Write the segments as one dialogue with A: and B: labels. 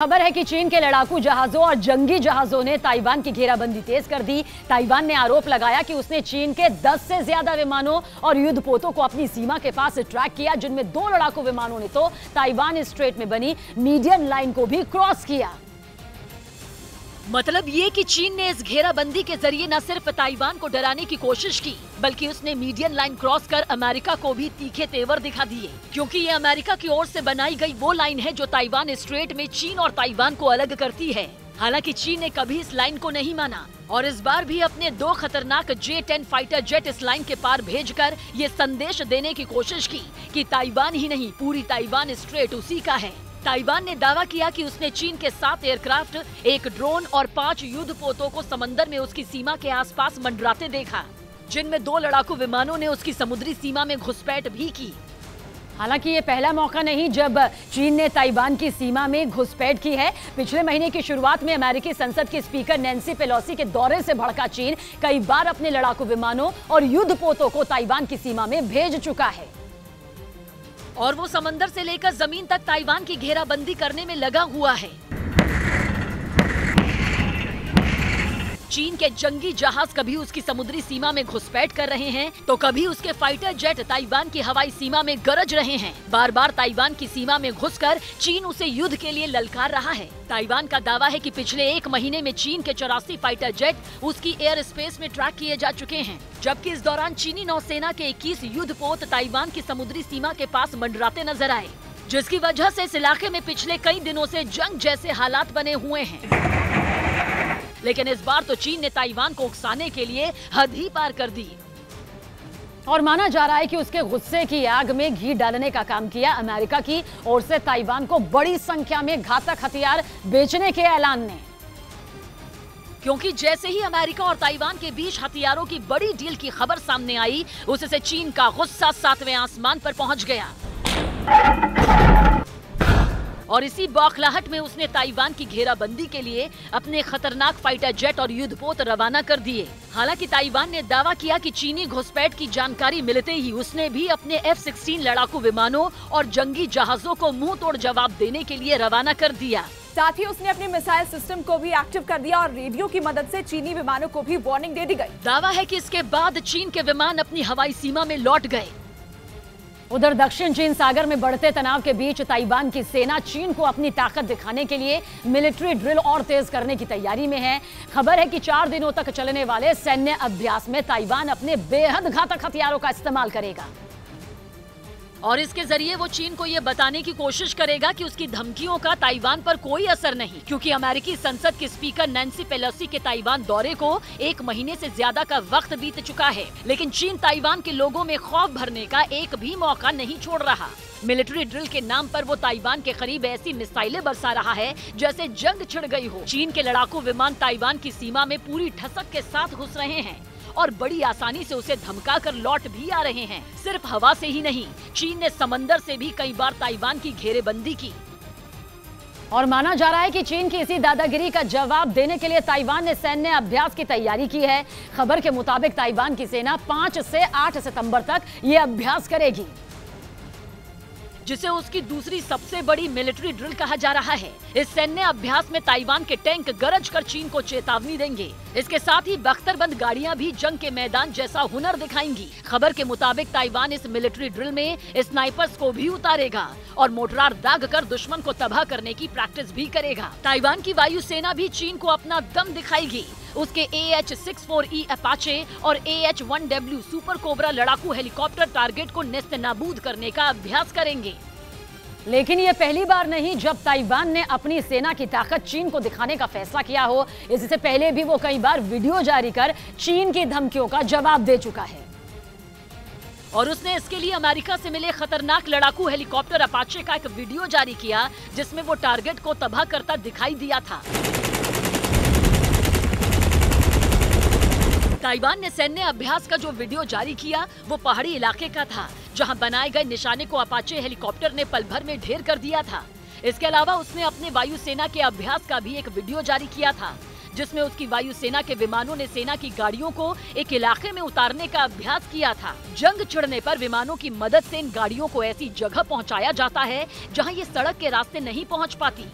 A: खबर है कि चीन के लड़ाकू जहाजों और जंगी जहाजों ने ताइवान की घेराबंदी तेज कर दी। ताइवान ने आरोप लगाया कि उसने चीन के 10 से ज्यादा विमानों और युद्धपोतों को अपनी सीमा के पास ट्रैक किया, जिनमें 2 लड़ाकू विमानों ने तो ताइवान स्ट्रेट में बनी मीडियम लाइन को भी क्रॉस किया। मतलब ये कि चीन ने इस घेराबंदी के जरिए न सिर्फ ताइवान को डराने की कोशिश की, बल्कि उसने मीडियन लाइन क्रॉस कर अमेरिका को भी तीखे तेवर दिखा दिए, क्योंकि ये अमेरिका की ओर से बनाई गई वो लाइन है जो ताइवान स्ट्रेट में चीन और ताइवान को अलग करती है। हालांकि चीन ने कभी इस लाइन को नहीं माना और इस बार भी अपने 2 खतरनाक J-10 फाइटर जेट इस लाइन के पार भेजकर ये संदेश देने की कोशिश की कि ताइवान ही नहीं, पूरी ताइवान स्ट्रेट उसी का है। ताइवान ने दावा किया कि उसने चीन के 7 एयरक्राफ्ट, 1 ड्रोन और 5 युद्धपोतों को समंदर में उसकी सीमा के आसपास मंडराते देखा, जिनमें 2 लड़ाकू विमानों ने उसकी समुद्री सीमा में घुसपैठ भी की। हालांकि ये पहला मौका नहीं जब चीन ने ताइवान की सीमा में घुसपैठ की है। पिछले महीने की शुरुआत में अमेरिकी संसद की स्पीकर नैन्सी पेलोसी के दौरे से भड़का चीन कई बार अपने लड़ाकू विमानों और युद्धपोतों को ताइवान की सीमा में भेज चुका है और वो समंदर से लेकर जमीन तक ताइवान की घेराबंदी करने में लगा हुआ है। चीन के जंगी जहाज कभी उसकी समुद्री सीमा में घुसपैठ कर रहे हैं, तो कभी उसके फाइटर जेट ताइवान की हवाई सीमा में गरज रहे हैं। बार बार ताइवान की सीमा में घुसकर चीन उसे युद्ध के लिए ललकार रहा है। ताइवान का दावा है कि पिछले 1 महीने में चीन के 84 फाइटर जेट उसकी एयर स्पेस में ट्रैक किए जा चुके हैं, जबकि इस दौरान चीनी नौसेना के 21 युद्धपोत ताइवान की समुद्री सीमा के पास मंडराते नजर आए, जिसकी वजह से इस इलाके में पिछले कई दिनों से जंग जैसे हालात बने हुए हैं। लेकिन इस बार तो चीन ने ताइवान को उकसाने के लिए हद ही पार कर दी और माना जा रहा है कि उसके गुस्से की आग में घी डालने का काम किया अमेरिका की ओर से ताइवान को बड़ी संख्या में घातक हथियार बेचने के ऐलान ने। क्योंकि जैसे ही अमेरिका और ताइवान के बीच हथियारों की बड़ी डील की खबर सामने आई, उससे चीन का गुस्सा 7वें आसमान पर पहुंच गया और इसी बौखलाहट में उसने ताइवान की घेराबंदी के लिए अपने खतरनाक फाइटर जेट और युद्धपोत रवाना कर दिए। हालांकि ताइवान ने दावा किया कि चीनी घुसपैठ की जानकारी मिलते ही उसने भी अपने F-16 लड़ाकू विमानों और जंगी जहाजों को मुंह तोड़ जवाब देने के लिए रवाना कर दिया।
B: साथ ही उसने अपने मिसाइल सिस्टम को भी एक्टिव कर दिया और रेडियो की मदद से चीनी विमानों को भी वार्निंग दे दी गई।
A: दावा है कि इसके बाद चीन के विमान अपनी हवाई सीमा में लौट गए। उधर दक्षिण चीन सागर में बढ़ते तनाव के बीच ताइवान की सेना चीन को अपनी ताकत दिखाने के लिए मिलिट्री ड्रिल और तेज करने की तैयारी में है। खबर है कि 4 दिनों तक चलने वाले सैन्य अभ्यास में ताइवान अपने बेहद घातक हथियारों का इस्तेमाल करेगा और इसके जरिए वो चीन को ये बताने की कोशिश करेगा कि उसकी धमकियों का ताइवान पर कोई असर नहीं, क्योंकि अमेरिकी संसद के स्पीकर नैन्सी पेलोसी के ताइवान दौरे को 1 महीने से ज्यादा का वक्त बीत चुका है, लेकिन चीन ताइवान के लोगों में खौफ भरने का एक भी मौका नहीं छोड़ रहा। मिलिट्री ड्रिल के नाम पर वो ताइवान के करीब ऐसी मिसाइलें बरसा रहा है जैसे जंग छिड़ गई हो। चीन के लड़ाकू विमान ताइवान की सीमा में पूरी ठसक के साथ घुस रहे हैं और बड़ी आसानी से उसे धमकाकर लौट भी आ रहे हैं। सिर्फ हवा से ही नहीं, चीन ने समंदर से भी कई बार ताइवान की घेरेबंदी की और माना जा रहा है कि चीन की इसी दादागिरी का जवाब देने के लिए ताइवान ने सैन्य अभ्यास की तैयारी की है। खबर के मुताबिक ताइवान की सेना 5 से 8 सितंबर तक ये अभ्यास करेगी, जिसे उसकी दूसरी सबसे बड़ी मिलिट्री ड्रिल कहा जा रहा है। इस सैन्य अभ्यास में ताइवान के टैंक गरज कर चीन को चेतावनी देंगे। इसके साथ ही बख्तरबंद गाड़ियां भी जंग के मैदान जैसा हुनर दिखाएंगी। खबर के मुताबिक ताइवान इस मिलिट्री ड्रिल में स्नाइपर्स को भी उतारेगा और मोटरार दाग कर दुश्मन को तबाह करने की प्रैक्टिस भी करेगा। ताइवान की वायुसेना भी चीन को अपना दम दिखाएगी। उसके AH-64E अपाचे और AH-1W सुपर कोबरा लड़ाकू हेलीकॉप्टर टारगेट को नेस्तनाबूद करने का अभ्यास करेंगे। लेकिन ये पहली बार नहीं जब ताइवान ने अपनी सेना की ताकत चीन को दिखाने का फैसला किया हो। इससे पहले भी वो कई बार वीडियो जारी कर चीन की धमकियों का जवाब दे चुका है और उसने इसके लिए अमेरिका से मिले खतरनाक लड़ाकू हेलीकॉप्टर अपाचे का एक वीडियो जारी किया, जिसमें वो टारगेट को तबाह करता दिखाई दिया था। ताइवान ने सैन्य अभ्यास का जो वीडियो जारी किया वो पहाड़ी इलाके का था, जहां बनाए गए निशाने को अपाचे हेलीकॉप्टर ने पल भर में ढेर कर दिया था। इसके अलावा उसने अपने वायुसेना के अभ्यास का भी एक वीडियो जारी किया था, जिसमें उसकी वायुसेना के विमानों ने सेना की गाड़ियों को एक इलाके में उतारने का अभ्यास किया था। जंग छिड़ने पर विमानों की मदद से इन गाड़ियों को ऐसी जगह पहुंचाया जाता है जहां ये सड़क के रास्ते नहीं पहुंच पाती।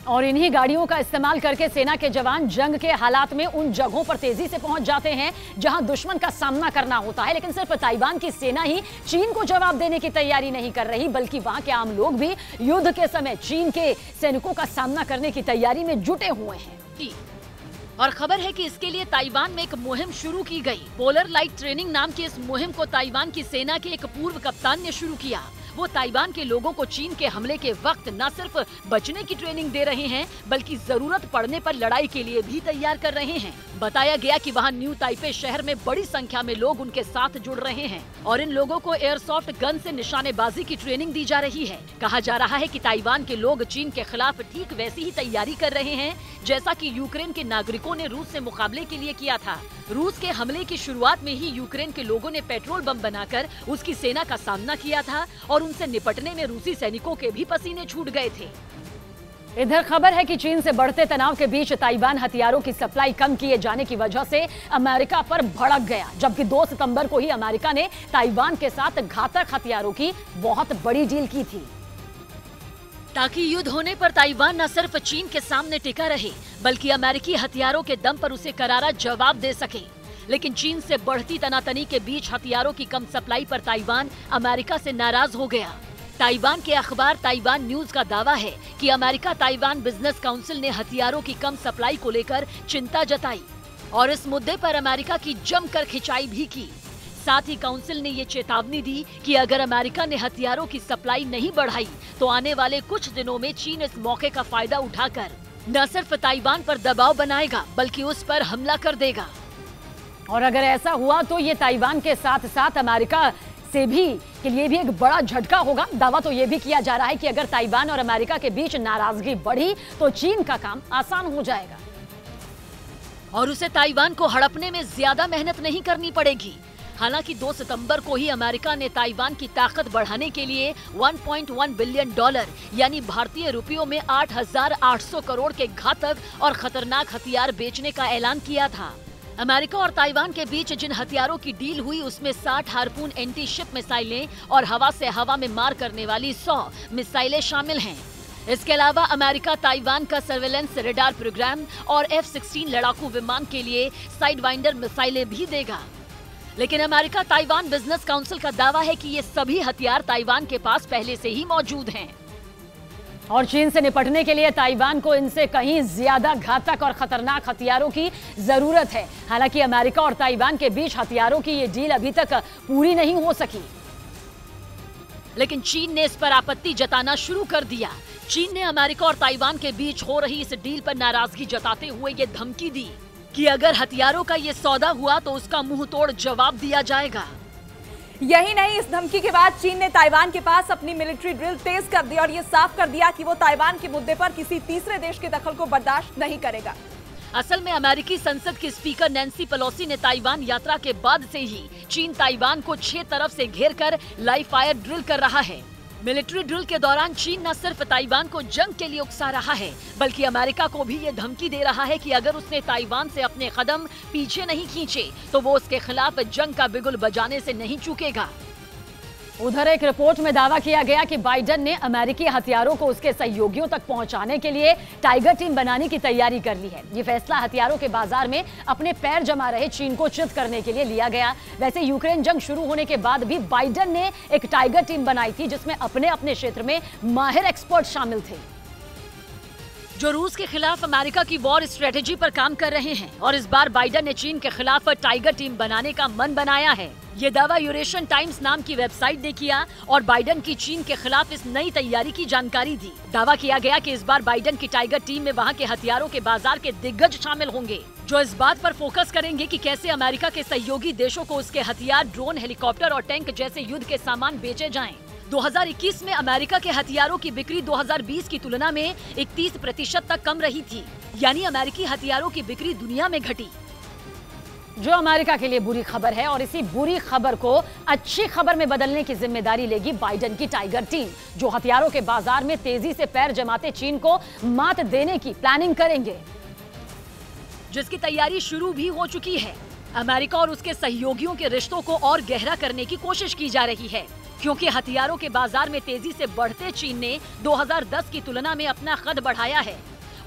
A: और इन्हीं गाड़ियों का इस्तेमाल करके सेना के जवान जंग के हालात में उन जगहों पर तेजी से पहुंच जाते हैं जहां दुश्मन का सामना करना होता है। लेकिन सिर्फ ताइवान की सेना ही चीन को जवाब देने की तैयारी नहीं कर रही, बल्कि वहां के आम लोग भी युद्ध के समय चीन के सैनिकों का सामना करने की तैयारी में जुटे हुए हैं।
C: और खबर है कि इसके लिए ताइवान में एक मुहिम शुरू की गई। पोलर लाइट ट्रेनिंग नाम की इस मुहिम को ताइवान की सेना के एक पूर्व कप्तान ने शुरू किया। वो ताइवान के लोगों को चीन के हमले के वक्त न सिर्फ बचने की ट्रेनिंग दे रहे हैं, बल्कि जरूरत पड़ने पर लड़ाई के लिए भी तैयार कर रहे हैं। बताया गया कि वहाँ न्यू ताइपे शहर में बड़ी संख्या में लोग उनके साथ जुड़ रहे हैं और इन लोगों को एयरसॉफ्ट गन से निशानेबाजी की ट्रेनिंग दी जा रही है। कहा जा रहा है कि ताइवान के लोग चीन के खिलाफ ठीक वैसी ही तैयारी कर रहे हैं जैसा कि यूक्रेन के नागरिकों ने रूस से मुकाबले के लिए किया था। रूस के हमले की शुरुआत में ही यूक्रेन के लोगों ने पेट्रोल बम बनाकर उसकी सेना का सामना किया था और उनसे निपटने में रूसी सैनिकों के भी पसीने छूट गए थे।
A: इधर खबर है कि चीन से बढ़ते तनाव के बीच ताइवान हथियारों की सप्लाई कम किए जाने की वजह से अमेरिका पर भड़क गया, जबकि 2 सितंबर को ही अमेरिका ने ताइवान के साथ घातक हथियारों की बहुत बड़ी डील की थी।
C: ताकि युद्ध होने पर ताइवान न सिर्फ चीन के सामने टिका रहे, बल्कि अमेरिकी हथियारों के दम पर उसे करारा जवाब दे सके। लेकिन चीन से बढ़ती तनातनी के बीच हथियारों की कम सप्लाई पर ताइवान अमेरिका से नाराज हो गया। ताइवान के अखबार ताइवान न्यूज का दावा है कि अमेरिका ताइवान बिजनेस काउंसिल ने हथियारों की कम सप्लाई को लेकर चिंता जताई और इस मुद्दे पर अमेरिका की जमकर खिंचाई भी की। साथ ही काउंसिल ने ये चेतावनी दी कि अगर अमेरिका ने हथियारों की सप्लाई नहीं बढ़ाई तो आने वाले कुछ दिनों में चीन इस मौके का फायदा उठाकर न सिर्फ ताइवान पर दबाव बनाएगा, बल्कि उस पर हमला कर देगा।
A: और अगर ऐसा हुआ तो ये ताइवान के साथ साथ अमेरिका से भी के लिए भी एक बड़ा झटका होगा। दावा तो ये भी किया जा रहा है कि अगर ताइवान और अमेरिका के बीच नाराजगी बढ़ी तो चीन का काम आसान हो जाएगा
C: और उसे ताइवान को हड़पने में ज्यादा मेहनत नहीं करनी पड़ेगी। हालांकि 2 सितंबर को ही अमेरिका ने ताइवान की ताकत बढ़ाने के लिए $1.1 बिलियन यानी भारतीय रुपयों में 8,800 करोड़ के घातक और खतरनाक हथियार बेचने का ऐलान किया था। अमेरिका और ताइवान के बीच जिन हथियारों की डील हुई उसमें 60 हार्पून एंटी शिप मिसाइलें और हवा से हवा में मार करने वाली 100 मिसाइलें शामिल हैं। इसके अलावा अमेरिका ताइवान का सर्वेलेंस रेडार प्रोग्राम और F-16 लड़ाकू विमान के लिए साइडवाइंडर मिसाइलें भी देगा। लेकिन अमेरिका ताइवान बिजनेस काउंसिल का दावा है कि ये सभी हथियार ताइवान के पास पहले से ही मौजूद हैं
A: और चीन से निपटने के लिए ताइवान को इनसे कहीं ज्यादा घातक और खतरनाक हथियारों की जरूरत है। हालांकि अमेरिका और ताइवान के बीच हथियारों की ये डील अभी तक पूरी नहीं हो सकी,
C: लेकिन चीन ने इस पर आपत्ति जताना शुरू कर दिया। चीन ने अमेरिका और ताइवान के बीच हो रही इस डील पर नाराजगी जताते हुए ये धमकी दी कि अगर हथियारों का ये सौदा हुआ तो उसका मुंह तोड़ जवाब दिया जाएगा।
B: यही नहीं, इस धमकी के बाद चीन ने ताइवान के पास अपनी मिलिट्री ड्रिल तेज कर दी और ये साफ कर दिया कि वो ताइवान के मुद्दे पर किसी तीसरे देश के दखल को बर्दाश्त नहीं करेगा।
C: असल में अमेरिकी संसद की स्पीकर नैन्सी पेलोसी ने ताइवान यात्रा के बाद से ही चीन ताइवान को 6 तरफ से घेरकर लाइव फायर ड्रिल कर रहा है। मिलिट्री ड्रिल के दौरान चीन न सिर्फ ताइवान को जंग के लिए उकसा रहा है, बल्कि अमेरिका को भी ये धमकी दे रहा है कि अगर उसने ताइवान से अपने कदम पीछे नहीं खींचे तो वो उसके खिलाफ जंग का बिगुल बजाने से नहीं चूकेगा।
A: उधर एक रिपोर्ट में दावा किया गया कि बाइडेन ने अमेरिकी हथियारों को उसके सहयोगियों तक पहुंचाने के लिए टाइगर टीम बनाने की तैयारी कर ली है। ये फैसला हथियारों के बाजार में अपने पैर जमा रहे चीन को चित करने के लिए लिया गया। वैसे यूक्रेन जंग शुरू होने के बाद भी बाइडेन ने एक टाइगर टीम बनाई थी जिसमें अपने अपने क्षेत्र में माहिर एक्सपर्ट शामिल थे
C: जो रूस के खिलाफ अमेरिका की वॉर स्ट्रेटेजी पर काम कर रहे हैं। और इस बार बाइडेन ने चीन के खिलाफ टाइगर टीम बनाने का मन बनाया है। ये दावा यूरेशियन टाइम्स नाम की वेबसाइट ने किया और बाइडेन की चीन के खिलाफ इस नई तैयारी की जानकारी दी। दावा किया गया कि इस बार बाइडेन की टाइगर टीम में वहां के हथियारों के बाजार के दिग्गज शामिल होंगे जो इस बात पर फोकस करेंगे कि कैसे अमेरिका के सहयोगी देशों को उसके हथियार, ड्रोन, हेलीकॉप्टर और टैंक जैसे युद्ध के सामान बेचे जाएं। 2021 में अमेरिका के हथियारों की बिक्री 2020 की तुलना में 31% तक कम रही थी, यानी अमेरिकी हथियारों की बिक्री दुनिया में घटी,
A: जो अमेरिका के लिए बुरी खबर है। और इसी बुरी खबर को अच्छी खबर में बदलने की जिम्मेदारी लेगी बाइडेन की टाइगर टीम, जो हथियारों के बाजार में तेजी से पैर जमाते चीन को मात देने की प्लानिंग करेंगे,
C: जिसकी तैयारी शुरू भी हो चुकी है। अमेरिका और उसके सहयोगियों के रिश्तों को और गहरा करने की कोशिश की जा रही है, क्योंकि हथियारों के बाजार में तेजी से बढ़ते चीन ने 2010 की तुलना में अपना कद बढ़ाया है।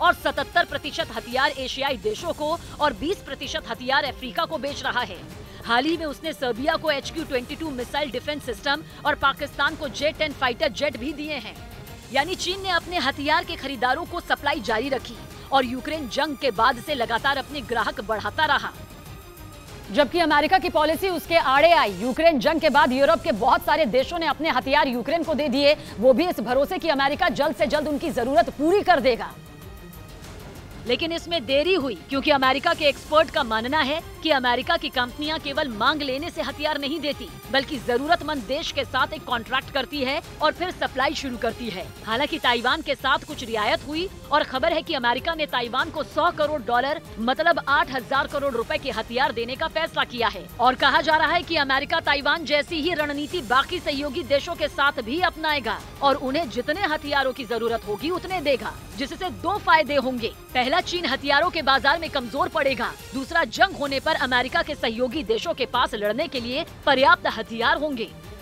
C: और 77% हथियार एशियाई देशों को और 20% हथियार अफ्रीका को बेच रहा है। हाल ही में उसने सर्बिया को HQ-22 मिसाइल डिफेंस सिस्टम और पाकिस्तान को J-10 फाइटर जेट भी दिए हैं। यानी चीन ने अपने हथियार के खरीदारों को सप्लाई जारी रखी और यूक्रेन जंग के बाद से लगातार अपने ग्राहक बढ़ाता रहा।
A: जबकि अमेरिका की पॉलिसी उसके आड़े आई। यूक्रेन जंग के बाद यूरोप के बहुत सारे देशों ने अपने हथियार यूक्रेन को दे दिए, वो भी इस भरोसे कि अमेरिका जल्द से जल्द उनकी जरूरत पूरी कर देगा।
C: लेकिन इसमें देरी हुई, क्योंकि अमेरिका के एक्सपर्ट का मानना है कि अमेरिका की कंपनियां केवल मांग लेने से हथियार नहीं देती, बल्कि जरूरतमंद देश के साथ एक कॉन्ट्रैक्ट करती है और फिर सप्लाई शुरू करती है। हालांकि ताइवान के साथ कुछ रियायत हुई और खबर है कि अमेरिका ने ताइवान को $100 करोड़ मतलब 8,000 करोड़ रुपए के हथियार देने का फैसला किया है। और कहा जा रहा है कि अमेरिका ताइवान जैसी ही रणनीति बाकी सहयोगी देशों के साथ भी अपनाएगा और उन्हें जितने हथियारों की जरूरत होगी उतने देगा, जिससे दो फायदे होंगे। पहला, चीन हथियारों के बाजार में कमजोर पड़ेगा। दूसरा, जंग होने पर अमेरिका के सहयोगी देशों के पास लड़ने के लिए पर्याप्त हथियार होंगे।